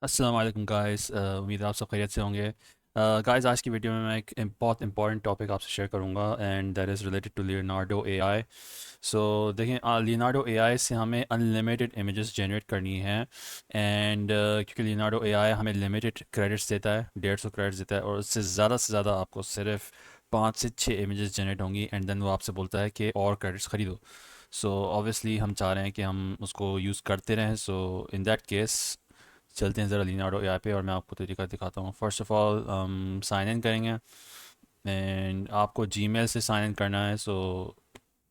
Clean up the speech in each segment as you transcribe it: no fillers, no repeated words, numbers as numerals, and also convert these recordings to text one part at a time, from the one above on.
अस्सलाम वालेकुम गाइस। उम्मीद है आप सब खैरियत से होंगे। गाइस, आज की वीडियो में मैं एक बहुत इंपॉर्टेंट टॉपिक आपसे शेयर करूंगा and that is related to Leonardo AI. So देखें, लियोनार्डो एआई से हमें अनलिमिटेड इमेजेस जनरेट करनी है एंड क्योंकि लियोनार्डो एआई हमें लिमिटेड क्रेडिट्स देता है, 150 क्रेडिट्स देता है और उससे ज़्यादा आपको सिर्फ 5 से 6 इमेजेस जनरेट होंगी एंड देन वो आपसे बोलता है कि और क्रेडिट्स ख़रीदो। सो ऑब्वियसली हम चाह रहे हैं कि हम उसको यूज़ करते रहें। सो इन दैट केस चलते हैं ज़रा लिनाडो ऐप पे और मैं आपको तरीका दिखाता हूँ। फ़र्स्ट ऑफ़ ऑल हम साइन इन करेंगे एंड आपको जीमेल से साइन इन करना है। सो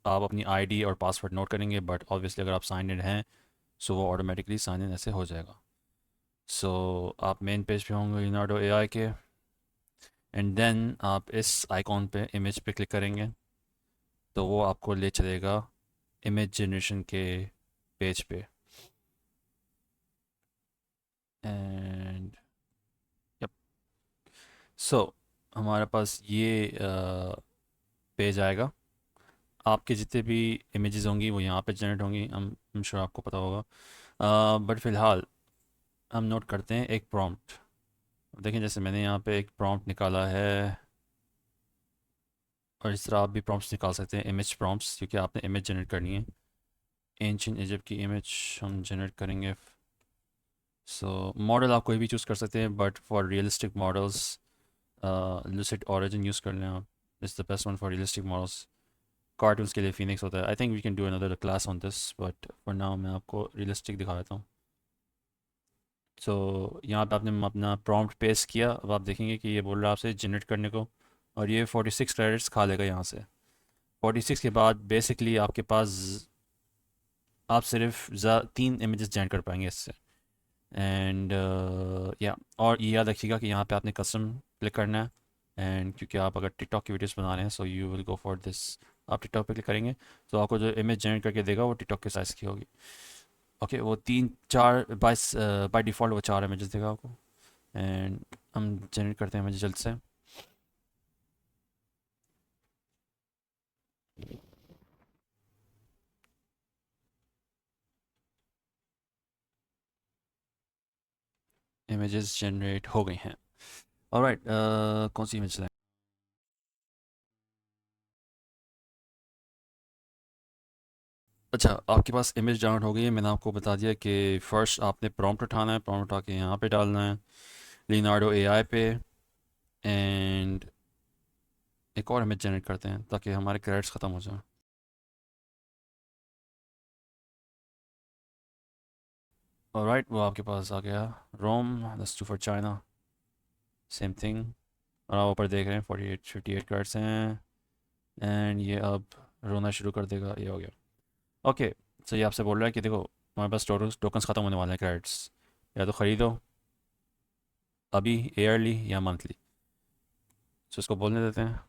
आप अपनी आईडी और पासवर्ड नोट करेंगे, बट ऑब्वियसली अगर आप साइन इन हैं सो वो ऑटोमेटिकली साइन इन ऐसे हो जाएगा। सो आप मेन पेज पे होंगे लिनाडो एआई के एंड देन आप इस आइकॉन पे इमेज पे क्लिक करेंगे तो वो आपको ले चलेगा इमेज जनरेशन के पेज पे। एंड यप, सो हमारे पास ये पेज आएगा। आपके जितने भी इमेजेस होंगी वो यहाँ पे जनरेट होंगी। I'm श्योर आपको पता होगा, बट फ़िलहाल हम नोट करते हैं एक प्रॉम्प्ट। देखें, जैसे मैंने यहाँ पे एक प्रॉम्प्ट निकाला है और इस तरह आप भी प्रॉम्प्ट्स निकाल सकते हैं, इमेज प्रॉम्प्ट्स, क्योंकि आपने इमेज जनरेट करनी है। एंशिएंट इजिप्ट की इमेज हम जनरेट करेंगे। सो मॉडल आप कोई भी चूज़ कर सकते हैं, but for realistic models Lucid Origin use कर लें आप। Is the best one for realistic models. Cartoons के लिए फिनिक्स होता है। I think we can do another class on this, but for now मैं आपको रियलिस्टिक दिखा देता हूँ। सो यहाँ पे आपने अपना प्रॉम्प्ट पेस्ट किया। अब आप देखेंगे कि ये बोल रहा है आपसे जनरेट करने को और ये 46 क्रेडिट्स खा लेगा यहाँ से। 46 के बाद बेसिकली आपके पास आप सिर्फ 3 इमेजेस जनरेट कर पाएंगे इससे। एंड या और ये याद रखिएगा कि यहाँ पे आपने कस्टम क्लिक करना है। एंड क्योंकि आप अगर टिकटॉक की वीडियोस बना रहे हैं so you will go for this. आप टिकटॉक पे क्लिक करेंगे तो आपको जो इमेज जनरेट करके देगा वो टिकटॉक के साइज़ की होगी। ओके, वो 3 4 बाय डिफ़ॉल्ट वो 4 इमेजेस देगा आपको। एंड हम जनरेट करते हैं इमेज जल्द से। इमेजेस जनरेट हो गई हैं। ऑलराइट, कौन सी इमेज है? अच्छा, आपके पास इमेज डाउनलोड हो गई है। मैंने आपको बता दिया कि फ़र्स्ट आपने प्रॉम्प्ट उठाना है, प्रॉम्प्ट उठा के यहाँ पे डालना है लियोनार्डो एआई पे। एंड एक और इमेज जनरेट करते हैं ताकि हमारे क्रेडिट्स ख़त्म हो जाए। ऑलराइट, वो आपके पास आ गया। Rome, that's too for China, same thing. और आप ऊपर देख रहे हैं 48 58 कार्ड्स हैं एंड ये अब रोना शुरू कर देगा। ये हो गया। ओके, सो ये आपसे बोल रहा है कि देखो हमारे पास टोकन्स ख़त्म होने वाले हैं, क्रेडिट्स। या तो ख़रीदो अभी, ईयरली या मंथली। सो इसको बोलने देते हैं,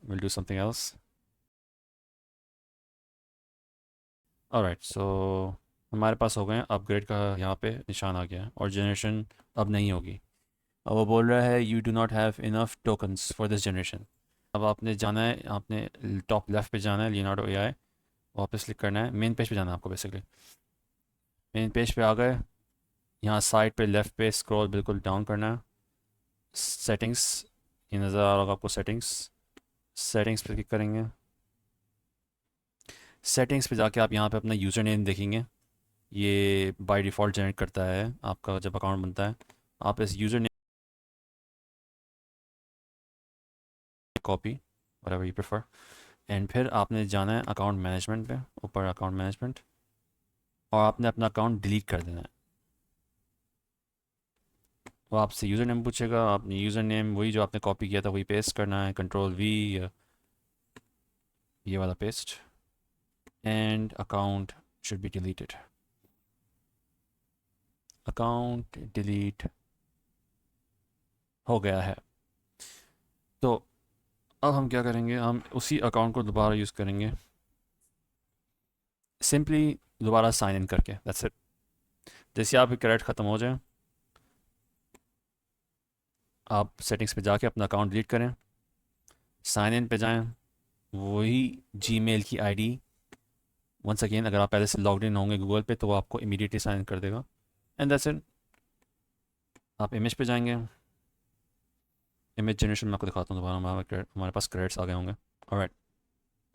will do something else. Alright, so हमारे पास हो गए हैं। अपग्रेड का यहाँ पे निशान आ गया है और जनरेशन अब नहीं होगी। अब वो बोल रहा है you do not have enough tokens for this generation. अब आपने जाना है, आपने टॉप लेफ्ट पे जाना है, लियोनार्डो एआई वापस क्लिक करना है, मेन पेज पे जाना है आपको। बेसिकली मेन पेज पे आ गए, यहाँ साइड पे लेफ्ट पे स्क्रॉल बिल्कुल डाउन करना है। सेटिंग्स, ये नज़र आ रहा होगा आपको, सेटिंग्स। सेटिंग्स पे क्लिक करेंगे। सेटिंग्स पे जाके आप यहाँ पे अपना यूज़र नेम देखेंगे। ये बाय डिफ़ॉल्ट जनरेट करता है आपका जब अकाउंट बनता है। आप इस user name copy, whatever you prefer, and फिर आपने जाना है अकाउंट मैनेजमेंट पे, ऊपर अकाउंट मैनेजमेंट, और आपने अपना अकाउंट डिलीट कर देना है। वो आपसे यूज़र नेम पूछेगा, आपने यूज़र नेम वही जो आपने कॉपी किया था वही पेस्ट करना है, कंट्रोल वी, ये वाला paste, and account should be deleted. Account delete हो गया है। तो अब हम क्या करेंगे, हम उसी अकाउंट को दोबारा यूज़ करेंगे, सिंपली दोबारा साइन इन करके, दैट्स इट। जैसे आपके क्रेडिट ख़त्म हो जाए आप सेटिंग्स पे जाके अपना अकाउंट डिलीट करें, साइन इन पे जाएं, वही जीमेल की आईडी वंस अगेन, अगर आप पहले से लॉग्ड इन होंगे गूगल पे तो वो आपको इमीडिएटली साइन इन कर देगा। And that's it. आप इमेज पे जाएंगे, इमेज जनरेशन में आपको दिखाता हूँ दोबारा। हमारे पास क्रेडिट्स आ गए होंगे। ऑलराइट,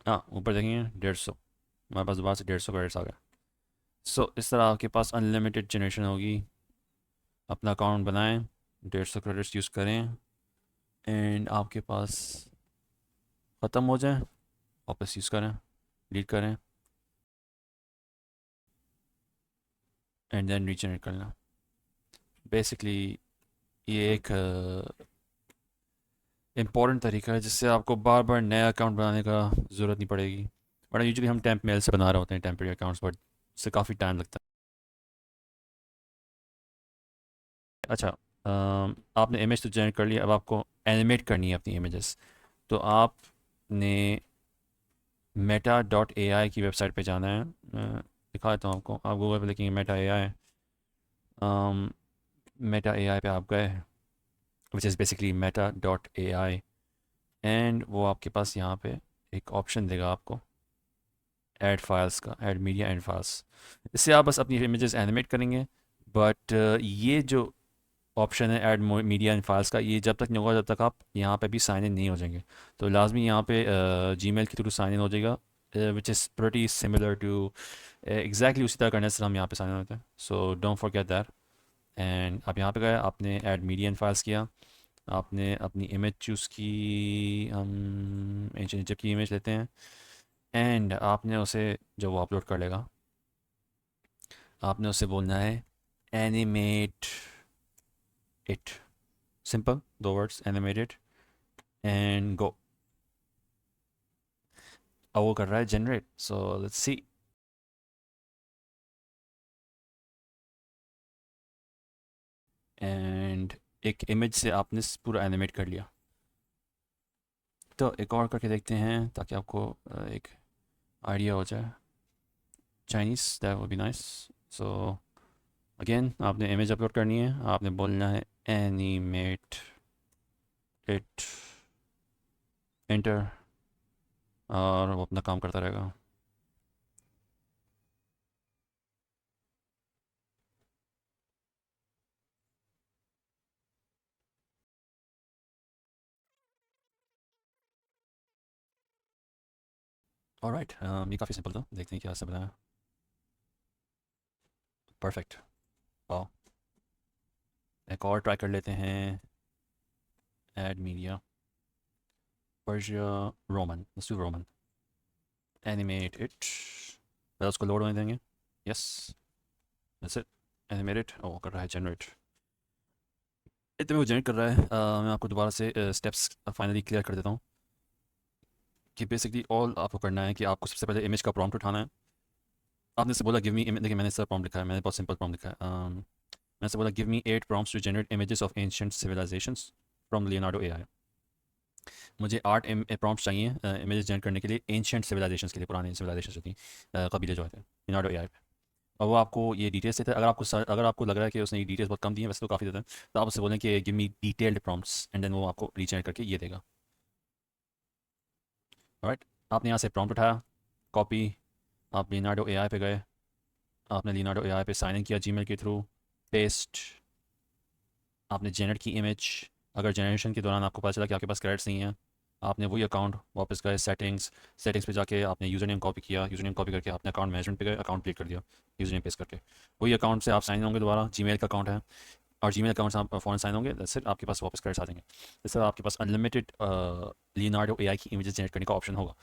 हाँ ऊपर देखेंगे 150, हमारे पास दोबारा से 150 क्रेडिट्स आ गए। सो इस तरह आपके पास अनलिमिटेड जनरेशन होगी। अपना अकाउंट बनाएं, 150 क्रेडिट्स यूज़ करें, एंड आपके पास ख़त्म हो जाए वापस यूज़ करें, डिलीट करें, एंड देन रीजनरेट करना। बेसिकली ये एक इम्पॉर्टेंट तरीका है जिससे आपको बार बार नया अकाउंट बनाने का ज़रूरत नहीं पड़ेगी। बट यूजुअली हम टेम्प मेल से बना रहे होते हैं टेम्परेरी अकाउंट्स, बट इससे काफ़ी टाइम लगता है। अच्छा, आपने इमेज तो जनरेट कर लिया, अब आपको एनिमेट करनी है अपनी इमेजेस। तो आपने meta.ai की वेबसाइट पे जाना है। मैं दिखा देता हूँ आपको। आप गूगल पे लिखेंगे मेटा ए आई, मेटा ए आई पे आप गए, which is basically meta.ai, and वो आपके पास यहाँ पे एक ऑप्शन देगा आपको ऐड फाइल्स का, ऐड मीडिया एंड फाइल्स। इससे आप बस अपनी इमेजेस एनिमेट करेंगे। बट ये जो ऑप्शन है ऐड मीडिया एंड फाइल्स का, ये जब तक नहीं होगा जब तक आप यहाँ पे भी साइन इन नहीं हो जाएंगे। तो लाजमी यहाँ पे जीमेल के थ्रू साइन इन हो जाएगा, which is pretty similar to, exactly उसी तरह करने से हम यहाँ पे साइन इन होते हैं। So don't forget that. And आप यहाँ पे गए, आपने ऐड मीडिया एंड फाइल्स किया, आपने अपनी इमेज चूज़ की, हम एंशिएंट इजिप्ट की इमेज लेते हैं, एंड आपने उसे, जो वो अपलोड कर लेगा, आपने उसे बोलना है animate it. Simple, 2 words, animate it and go. अब वो कर रहा है generate, so let's see. And एक इमेज से आपने पूरा एनिमेट कर लिया। तो एक और करके देखते हैं ताकि आपको एक आइडिया हो जाए। Chinese, that would be nice. So again आपने इमेज अपलोड करनी है, आपने बोलना है एनिमेट इट, एंटर, और वो अपना काम करता रहेगा। ऑलराइट, ये काफ़ी सिंपल था, देखते हैं क्या सब बनाया। परफेक्ट। वाह, एक और ट्राई कर लेते हैं। Add media, Persia, Roman, let's do Roman, animate it. पहले उसको लोड होने देंगे। Yes, that's it, animate it. ओ कर रहा है जनरेट, इतने में वो जनरेट कर रहा है। मैं आपको दोबारा से स्टेप्स फाइनली क्लियर कर देता हूँ कि बेसिकली ऑल आपको करना है कि आपको सबसे पहले इमेज का प्रॉम्प्ट उठाना है। आपने से बोला गिव मी इमेज, देखिए मैंने सर प्रॉम्प्ट लिखा है, मैंने बहुत सिंपल प्रॉम्प्ट लिखा है। मैंने से बोला give me 8 prompts to generate images of ancient civilizations from Leonardo AI. मुझे 8 प्रॉम्प्ट्स चाहिए इमेजेस जनरेट करने के लिए एंशिएंट सिविलाइजेशंस के लिए, पुराने सिविलाइजेशंस जो थी, कबीले जो थे लियोनार्डो एआई पे। और वो आपको ये डिटेल्स देता है। अगर आपको लग रहा है कि उसने ये डिटेल्स बहुत कम दी हैं, वैसे तो काफ़ी देता है, तो आप उससे बोलें कि give me detailed prompts, and then वो आपको रीजनरेट करके ये देगा। राइट, आपने यहाँ से प्रॉम्प्ट उठाया, कॉपी, आप लियोनार्डो एआई पे गए, आपने लियोनार्डो एआई पे साइन इन किया जीमेल के थ्रू, पेस्ट, आपने जनरेट की इमेज। अगर जनरेशन के दौरान आपको पता चला कि आपके पास क्रेडिट्स नहीं है, आपने वही अकाउंट वापस गए, सेटिंग्स पे जाके आपने यूज़र नेम कॉपी किया, यूज़र नेम कॉपी करके आपने अकाउंट मैनेजमेंट पे गए, अकाउंट क्लिक कर दिया, यूज़र नेम पेस्ट करके वही अकाउंट से आप साइन इन होंगे दोबारा। जीमेल का अकाउंट है, और जीमेल अकाउंट से आप फ़ौरन साइन होंगे, दैट्स इट, आपके पास वापस क्रेडिट्स आ जाएंगे। इस तरह आपके पास अनलिमिटेड लियोनार्डो एआई की इमेजेस जनरेट करने का ऑप्शन होगा।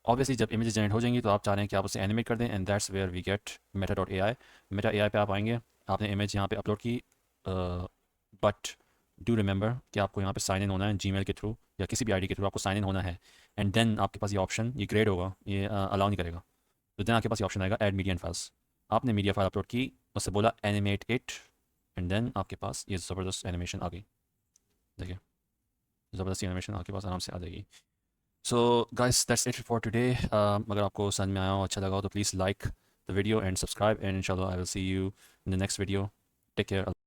ऑब्वियसली जब इमेजेस जनरेट हो जाएंगी तो आप चाह रहे हैं कि आप उसे एनिमेट कर दें, and that's where we get meta.ai। Meta AI आई पे आप आएंगे, आपने इमेज यहाँ पे अपलोड की, बट डू रिमेंबर कि आपको यहाँ पे साइन इन होना है जीमेल के थ्रू या किसी भी आईडी के थ्रू, आपको साइन इन होना है। एंड देन आपके पास ये ऑप्शन, ये ग्रेड होगा, ये अलाउ नहीं करेगा। तो देन आपके पास ये ऑप्शन आएगा ऐड मीडिया एंड फाइल्स। आपने मीडिया फाइल अपलोड की, उससे बोला एनिमेट इट, एंड देन आपके पास ये ज़बरदस्त एनिमेशन आ गई। देखिए, ज़बरदस्त एनिमेशन आपके पास आराम से आ जाएगी। So guys, that's it for today. अगर आपको समझ में आया हो, अच्छा लगा हो, तो please like the video and subscribe, and इंशाल्लाह I will see you in the next video. Take care.